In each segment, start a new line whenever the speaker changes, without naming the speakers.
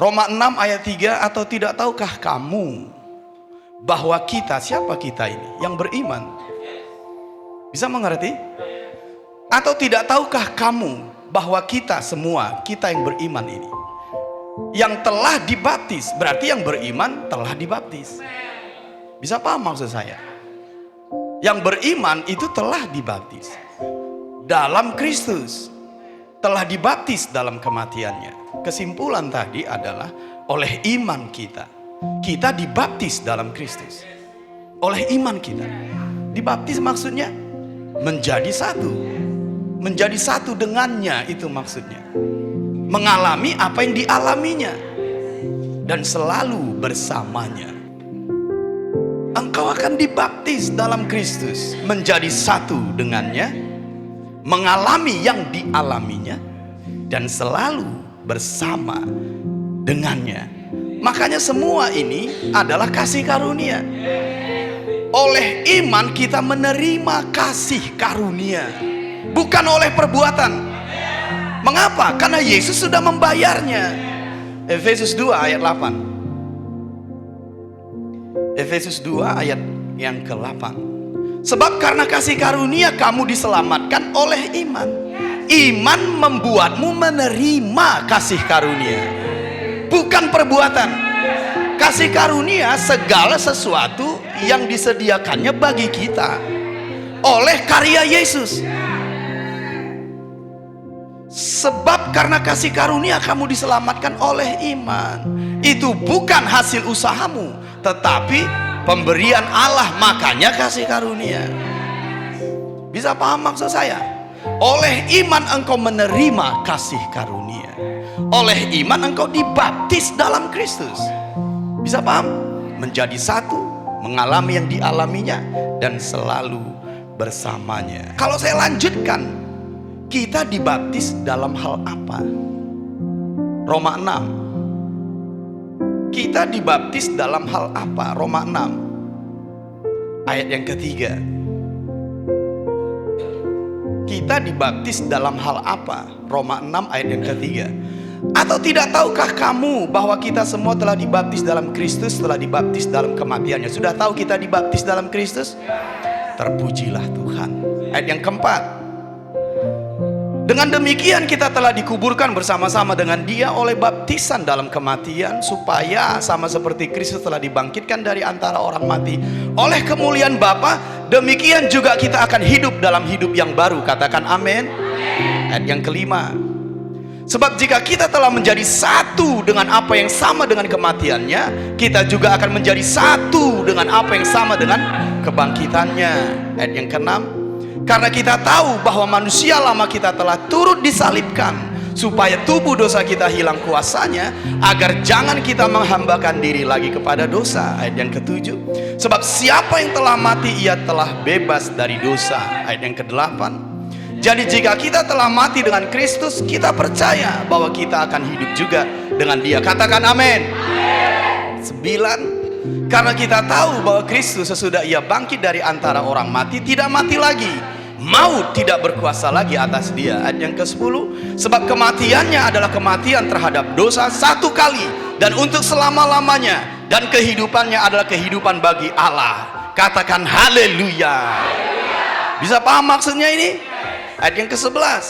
Roma 6 ayat 3, atau tidak tahukah kamu bahwa kita, siapa kita ini yang beriman? Bisa mengerti? Atau tidak tahukah kamu bahwa kita semua, kita yang beriman ini, yang telah dibaptis, berarti yang beriman telah dibaptis. Bisa paham maksud saya? Yang beriman itu telah dibaptis dalam Kristus, telah dibaptis dalam kematiannya. Kesimpulan tadi adalah oleh iman kita, kita dibaptis dalam Kristus. Oleh iman kita dibaptis, maksudnya menjadi satu, menjadi satu dengannya. Itu maksudnya mengalami apa yang dialaminya dan selalu bersamanya. Engkau akan dibaptis dalam Kristus, menjadi satu dengannya, mengalami yang dialaminya, dan selalu bersama dengannya. Makanya semua ini adalah kasih karunia. Oleh iman kita menerima kasih karunia, bukan oleh perbuatan. Mengapa? Karena Yesus sudah membayarnya. Efesus 2 ayat 8. Efesus 2 ayat yang ke-8. Sebab karena kasih karunia kamu diselamatkan oleh iman. Iman membuatmu menerima kasih karunia, bukan perbuatan. Kasih karunia segala sesuatu yang disediakannya bagi kita oleh karya Yesus. Sebab karena kasih karunia kamu diselamatkan oleh iman. Itu bukan hasil usahamu, tetapi pemberian Allah. Makanya kasih karunia. Bisa paham maksud saya? Oleh iman engkau menerima kasih karunia. Oleh iman engkau dibaptis dalam Kristus. Bisa paham? Menjadi satu, mengalami yang dialaminya, dan selalu bersamanya. Kalau saya lanjutkan, kita dibaptis dalam hal apa? Roma 6. Kita dibaptis dalam hal apa? Roma 6 ayat yang ketiga. Kita dibaptis dalam hal apa? Roma 6 ayat yang ketiga. Atau tidak tahukah kamu bahwa kita semua telah dibaptis dalam Kristus, telah dibaptis dalam kematiannya? Sudah tahu kita dibaptis dalam Kristus? Terpujilah Tuhan. Ayat yang keempat. Dengan demikian kita telah dikuburkan bersama-sama dengan Dia oleh baptisan dalam kematian, supaya sama seperti Kristus telah dibangkitkan dari antara orang mati oleh kemuliaan Bapa, demikian juga kita akan hidup dalam hidup yang baru. Katakan amin. Ayat yang kelima. Sebab jika kita telah menjadi satu dengan apa yang sama dengan kematiannya, kita juga akan menjadi satu dengan apa yang sama dengan kebangkitannya. Ayat yang keenam. Karena kita tahu bahwa manusia lama kita telah turut disalibkan, supaya tubuh dosa kita hilang kuasanya, agar jangan kita menghambakan diri lagi kepada dosa. Ayat yang ketujuh. Sebab siapa yang telah mati, ia telah bebas dari dosa. Ayat yang kedelapan. Jadi jika kita telah mati dengan Kristus, kita percaya bahwa kita akan hidup juga dengan Dia. Katakan amin. 9. Karena kita tahu bahwa Kristus sesudah Ia bangkit dari antara orang mati, tidak mati lagi. Maut tidak berkuasa lagi atas Dia. Ayat yang ke-10. Sebab kematiannya adalah kematian terhadap dosa satu kali, dan untuk selama-lamanya. Dan kehidupannya adalah kehidupan bagi Allah. Katakan haleluya. Bisa paham maksudnya ini? Ayat yang ke-11.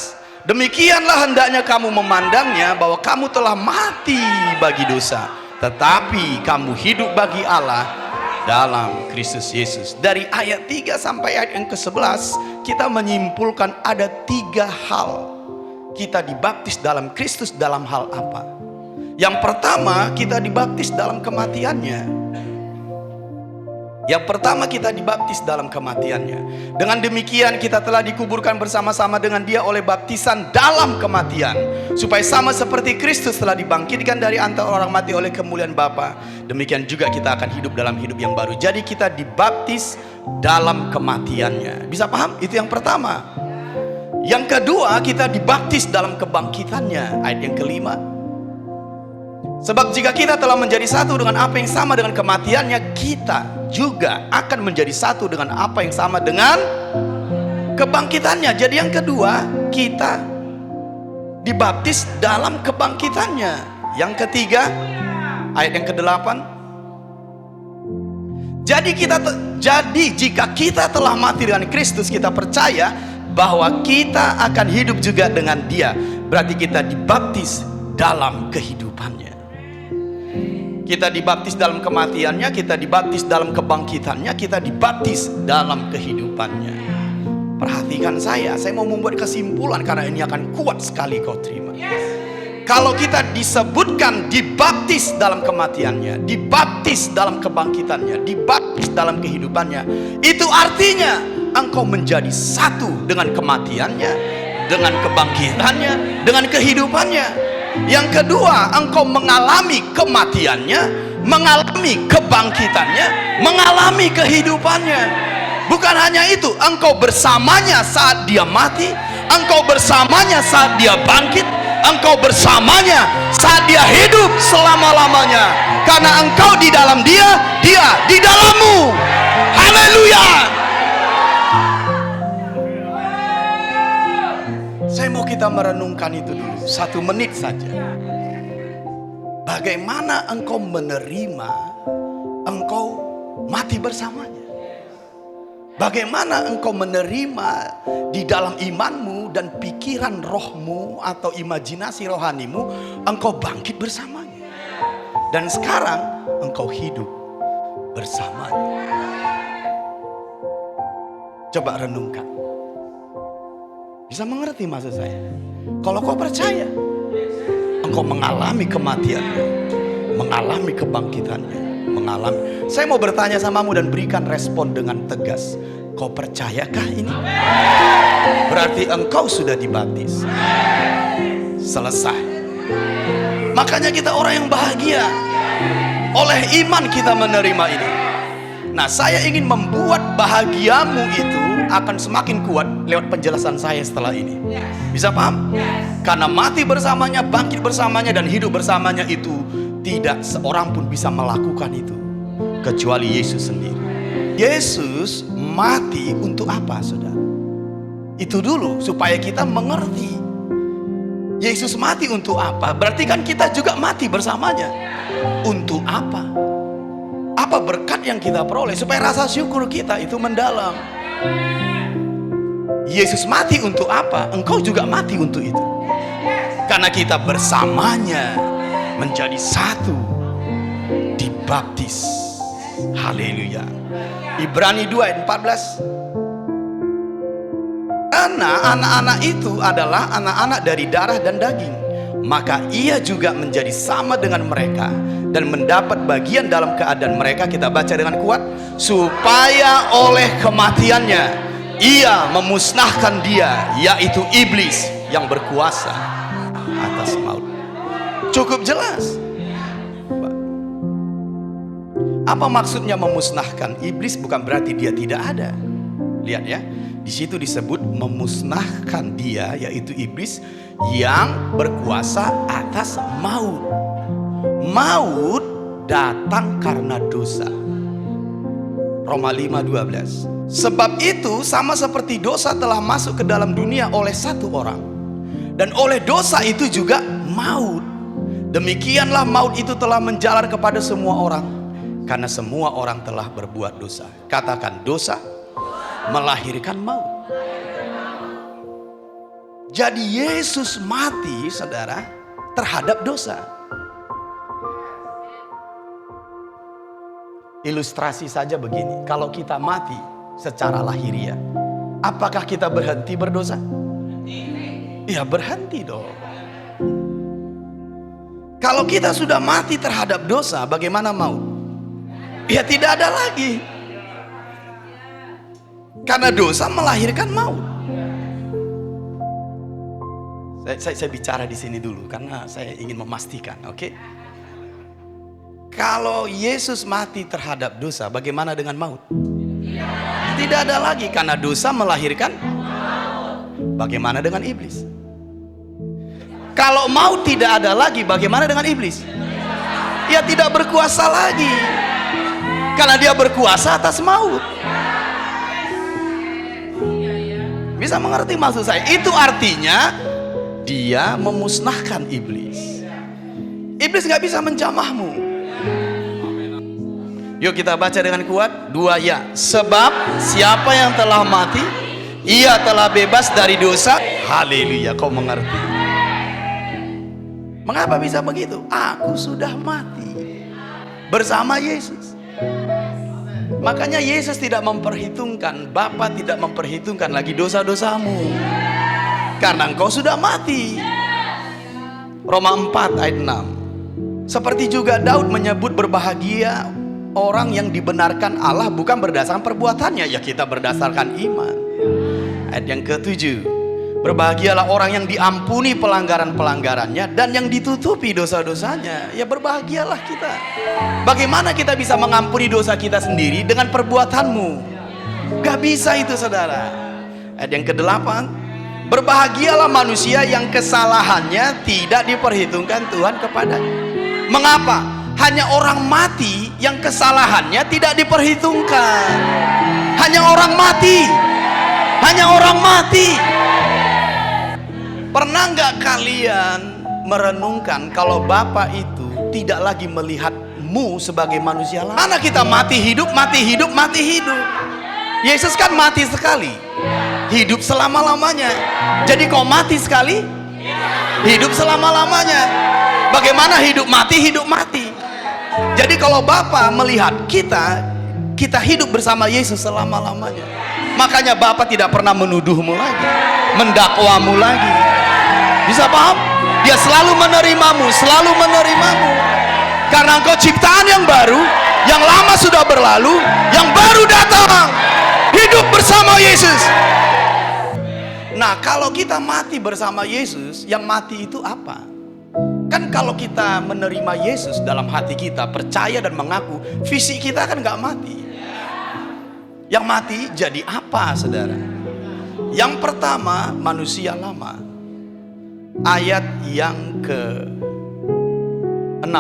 Demikianlah hendaknya kamu memandangnya, bahwa kamu telah mati bagi dosa, tetapi kamu hidup bagi Allah dalam Kristus Yesus. Dari ayat 3 sampai ayat yang ke-11, kita menyimpulkan ada 3 hal. Kita dibaptis dalam Kristus dalam hal apa? Yang pertama, kita dibaptis dalam kematiannya. Yang pertama, kita dibaptis dalam kematiannya. Dengan demikian kita telah dikuburkan bersama-sama dengan Dia oleh baptisan dalam kematian, supaya sama seperti Kristus telah dibangkitkan dari antara orang mati oleh kemuliaan Bapa, demikian juga kita akan hidup dalam hidup yang baru. Jadi kita dibaptis dalam kematiannya. Bisa paham? Itu yang pertama. Yang kedua, kita dibaptis dalam kebangkitannya. Ayat yang kelima. Sebab jika kita telah menjadi satu dengan apa yang sama dengan kematiannya, kita juga akan menjadi satu dengan apa yang sama dengan kebangkitannya. Jadi yang kedua, kita dibaptis dalam kebangkitannya. Yang ketiga, ayat yang ke-8. Jadi jika kita telah mati dengan Kristus, kita percaya bahwa kita akan hidup juga dengan Dia. Berarti kita dibaptis dalam kehidupannya. Kita dibaptis dalam kematiannya, kita dibaptis dalam kebangkitannya, kita dibaptis dalam kehidupannya. Perhatikan saya mau membuat kesimpulan karena ini akan kuat sekali kau terima. Kalau kita disebutkan dibaptis dalam kematiannya, dibaptis dalam kebangkitannya, dibaptis dalam kehidupannya, itu artinya engkau menjadi satu dengan kematiannya, dengan kebangkitannya, dengan kehidupannya. Yang kedua, engkau mengalami kematiannya, mengalami kebangkitannya, mengalami kehidupannya. Bukan hanya itu, engkau bersamanya saat dia mati, engkau bersamanya saat dia bangkit, engkau bersamanya saat dia hidup selama-lamanya. Karena engkau di dalam dia, dia di dalammu. Haleluya. Saya mau kita merenungkan itu dulu 1 menit saja. Bagaimana engkau menerima engkau mati bersamanya? Bagaimana engkau menerima di dalam imanmu dan pikiran rohmu atau imajinasi rohanimu, engkau bangkit bersamanya. Dan sekarang engkau hidup bersamanya. Coba renungkan. Bisa mengerti maksud saya? Kalau kau percaya, engkau mengalami kematiannya, mengalami kebangkitannya, mengalami. Saya mau bertanya samamu dan berikan respon dengan tegas. Kau percayakah ini? Berarti engkau sudah dibaptis. Selesai. Makanya kita orang yang bahagia. Oleh iman kita menerima ini. Nah, saya ingin membuat bahagiamu itu akan semakin kuat lewat penjelasan saya setelah ini. Bisa paham? Karena mati bersamanya, bangkit bersamanya, dan hidup bersamanya itu tidak seorang pun bisa melakukan itu kecuali Yesus sendiri. Yesus mati untuk apa, saudara? Itu dulu supaya kita mengerti. Yesus mati untuk apa? Berarti kan kita juga mati bersamanya. Untuk apa? Apa berkat yang kita peroleh supaya rasa syukur kita itu mendalam. Yesus mati untuk apa? Engkau juga mati untuk itu. Karena kita bersamanya menjadi satu, dibaptis. Haleluya. Ibrani 2 ayat 14. Karena anak-anak itu adalah anak-anak dari darah dan daging, maka ia juga menjadi sama dengan mereka dan mendapat bagian dalam keadaan mereka. Kita baca dengan kuat. Supaya oleh kematiannya ia memusnahkan dia, yaitu iblis yang berkuasa atas maut. Cukup jelas. Apa maksudnya memusnahkan? Iblis bukan berarti dia tidak ada. Lihat ya, di situ disebut memusnahkan dia, yaitu iblis yang berkuasa atas maut. Maut datang karena dosa. Roma 5:12. Sebab itu sama seperti dosa telah masuk ke dalam dunia oleh satu orang, dan oleh dosa itu juga maut. Demikianlah maut itu telah menjalar kepada semua orang, karena semua orang telah berbuat dosa. Katakan, dosa melahirkan maut. Jadi Yesus mati, saudara, terhadap dosa. Ilustrasi saja begini, kalau kita mati secara lahiriah, apakah kita berhenti berdosa? Iya, berhenti dong. Kalau kita sudah mati terhadap dosa, bagaimana maut? Ya tidak ada lagi. Karena dosa melahirkan maut. Saya bicara di sini dulu karena saya ingin memastikan, oke? Kalau Yesus mati terhadap dosa, bagaimana dengan maut? Tidak ada lagi, karena dosa melahirkan maut. Bagaimana dengan iblis? Kalau maut tidak ada lagi, bagaimana dengan iblis? Ia tidak berkuasa lagi, karena dia berkuasa atas maut. Bisa mengerti maksud saya? Itu artinya dia memusnahkan iblis. Iblis nggak bisa menjamahmu. Yuk kita baca dengan kuat. 2 ya. Sebab siapa yang telah mati, ia telah bebas dari dosa. Haleluya, kau mengerti. Mengapa bisa begitu? Aku sudah mati bersama Yesus. Makanya Yesus tidak memperhitungkan, Bapa tidak memperhitungkan lagi dosa-dosamu, karena engkau sudah mati. Roma 4 ayat 6. Seperti juga Daud menyebut berbahagia orang yang dibenarkan Allah bukan berdasarkan perbuatannya, ya kita berdasarkan iman. Ayat yang ke-7, berbahagialah orang yang diampuni pelanggaran-pelanggarannya dan yang ditutupi dosa-dosanya. Ya berbahagialah kita. Bagaimana kita bisa mengampuni dosa kita sendiri dengan perbuatanmu? Gak bisa itu, saudara. Ayat yang ke-8, berbahagialah manusia yang kesalahannya tidak diperhitungkan Tuhan kepadanya. Mengapa? Hanya orang mati yang kesalahannya tidak diperhitungkan. Hanya orang mati. Hanya orang mati. Pernah nggak kalian merenungkan kalau Bapa itu tidak lagi melihatmu sebagai manusia lain? Mana kita mati hidup, mati hidup, mati hidup. Yesus kan mati sekali, hidup selama-lamanya. Jadi kau mati sekali, hidup selama-lamanya. Bagaimana hidup mati, hidup mati? Jadi kalau Bapa melihat kita, kita hidup bersama Yesus selama-lamanya. Makanya Bapa tidak pernah menuduhmu lagi, mendakwamu lagi. Bisa paham? Dia selalu menerimamu, selalu menerimamu. Karena engkau ciptaan yang baru, yang lama sudah berlalu, yang baru datang. Hidup bersama Yesus. Nah, kalau kita mati bersama Yesus, yang mati itu apa? Kan kalau kita menerima Yesus dalam hati kita, percaya dan mengaku, fisik kita kan gak mati. Yang mati jadi apa, saudara? Yang pertama, manusia lama. Ayat yang ke-6.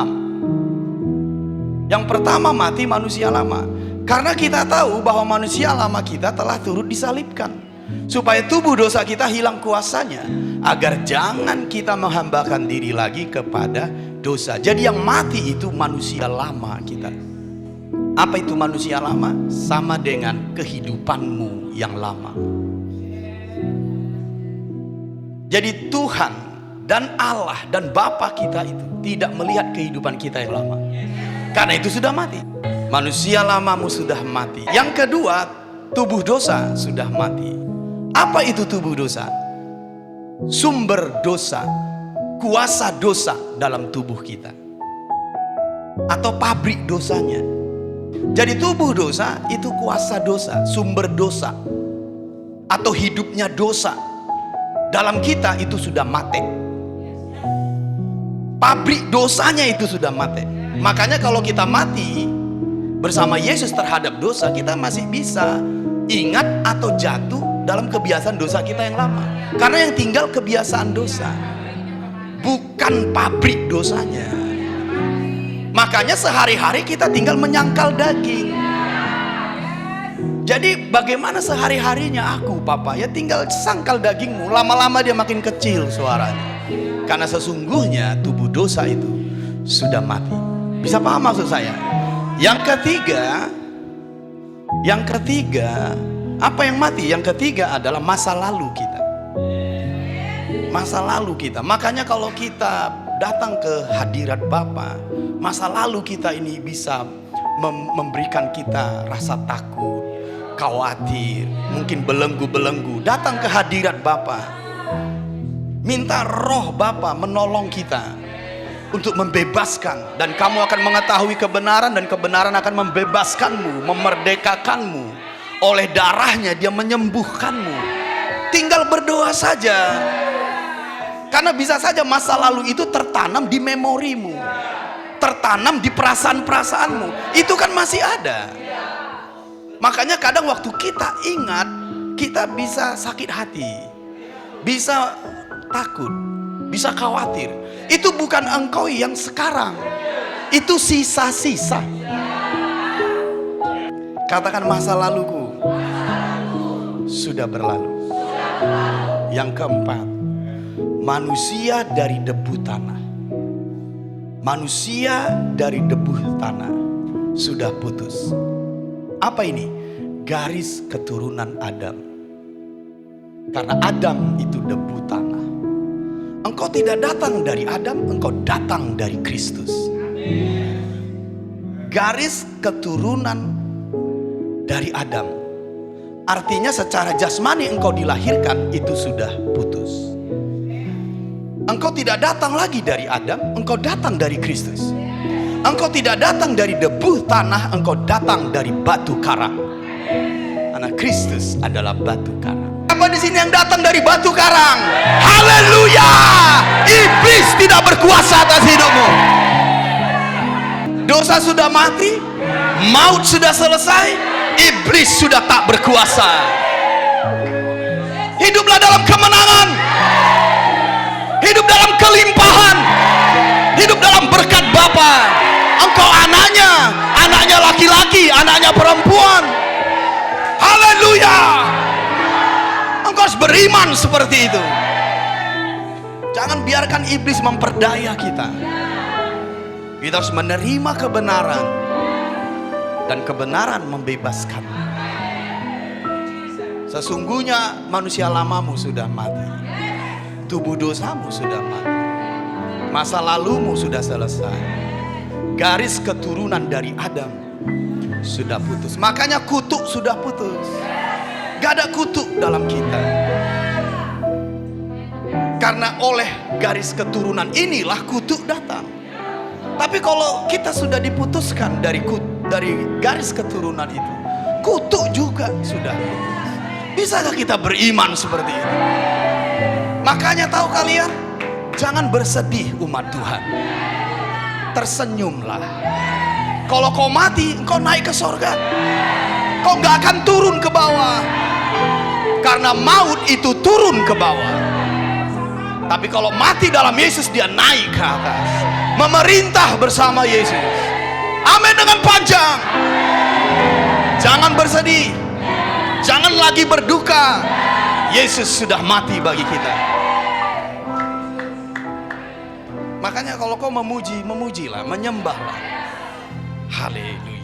Yang pertama mati manusia lama. Karena kita tahu bahwa manusia lama kita telah turut disalibkan, supaya tubuh dosa kita hilang kuasanya, agar jangan kita menghambakan diri lagi kepada dosa. Jadi yang mati itu manusia lama kita. Apa itu manusia lama? Sama dengan kehidupanmu yang lama. Jadi Tuhan dan Allah dan Bapa kita itu tidak melihat kehidupan kita yang lama, karena itu sudah mati. Manusia lamamu sudah mati. Yang kedua, tubuh dosa sudah mati. Apa itu tubuh dosa? Sumber dosa, kuasa dosa dalam tubuh kita, atau pabrik dosanya. Jadi tubuh dosa itu kuasa dosa, sumber dosa, atau hidupnya dosa dalam kita itu sudah mati. Pabrik dosanya itu sudah mati. Makanya kalau kita mati bersama Yesus terhadap dosa, kita masih bisa ingat atau jatuh dalam kebiasaan dosa kita yang lama. Karena yang tinggal kebiasaan dosa, bukan pabrik dosanya. Makanya sehari-hari kita tinggal menyangkal daging. Jadi bagaimana sehari-harinya aku, Papa? Ya tinggal sangkal dagingmu, lama-lama dia makin kecil suaranya. Karena sesungguhnya tubuh dosa itu sudah mati. Bisa paham maksud saya? Yang ketiga, apa yang mati? Yang ketiga adalah masa lalu kita. Masa lalu kita. Makanya kalau kita datang ke hadirat Bapa, masa lalu kita ini bisa memberikan kita rasa takut, khawatir, mungkin belenggu-belenggu. Datang ke hadirat Bapa, minta roh Bapa menolong kita untuk membebaskan. Dan kamu akan mengetahui kebenaran, dan kebenaran akan membebaskanmu, memerdekakanmu. Oleh darahnya dia menyembuhkanmu. Tinggal berdoa saja. Karena bisa saja masa lalu itu tertanam di memorimu, tertanam di perasaan-perasaanmu. Itu kan masih ada. Makanya kadang waktu kita ingat, kita bisa sakit hati, bisa takut, bisa khawatir. Itu bukan engkau yang sekarang, itu sisa-sisa. Katakan, masa laluku sudah berlalu. Yang keempat, manusia dari debu tanah. Manusia dari debu tanah sudah putus. Apa ini? Garis keturunan Adam. Karena Adam itu debu tanah. Engkau tidak datang dari Adam, engkau datang dari Kristus. Garis keturunan dari Adam. Artinya secara jasmani engkau dilahirkan itu sudah putus. Engkau tidak datang lagi dari Adam, engkau datang dari Kristus. Engkau tidak datang dari debu tanah, engkau datang dari batu karang. Karena Kristus adalah batu karang. Apa di sini yang datang dari batu karang? Haleluya! Iblis tidak berkuasa atas hidupmu. Dosa sudah mati, maut sudah selesai, iblis sudah tak berkuasa. Hiduplah dalam kemenangan, hidup dalam kelimpahan, hidup dalam berkat Bapa. Engkau anaknya laki-laki, anaknya perempuan. Haleluya! Engkau harus beriman seperti itu. Jangan biarkan iblis memperdaya kita. Kita harus menerima kebenaran, dan kebenaran membebaskan. Sesungguhnya manusia lamamu sudah mati, tubuh dosamu sudah mati, masa lalumu sudah selesai. Garis keturunan dari Adam sudah putus. Makanya kutuk sudah putus. Gak ada kutuk dalam kita. Karena oleh garis keturunan inilah kutuk datang. Tapi kalau kita sudah diputuskan dari garis keturunan itu, kutuk juga sudah putus. Bisakah kita beriman seperti itu? Makanya tahu kalian, jangan bersedih umat Tuhan. Tersenyumlah. Kalau kau mati, kau naik ke sorga. Kau gak akan turun ke bawah. Karena maut itu turun ke bawah. Tapi kalau mati dalam Yesus, dia naik ke atas, memerintah bersama Yesus. Amin dengan panjang. Jangan bersedih, jangan lagi berduka. Yesus sudah mati bagi kita. Makanya kalau kau memuji, memujilah, menyembahlah. Haleluya.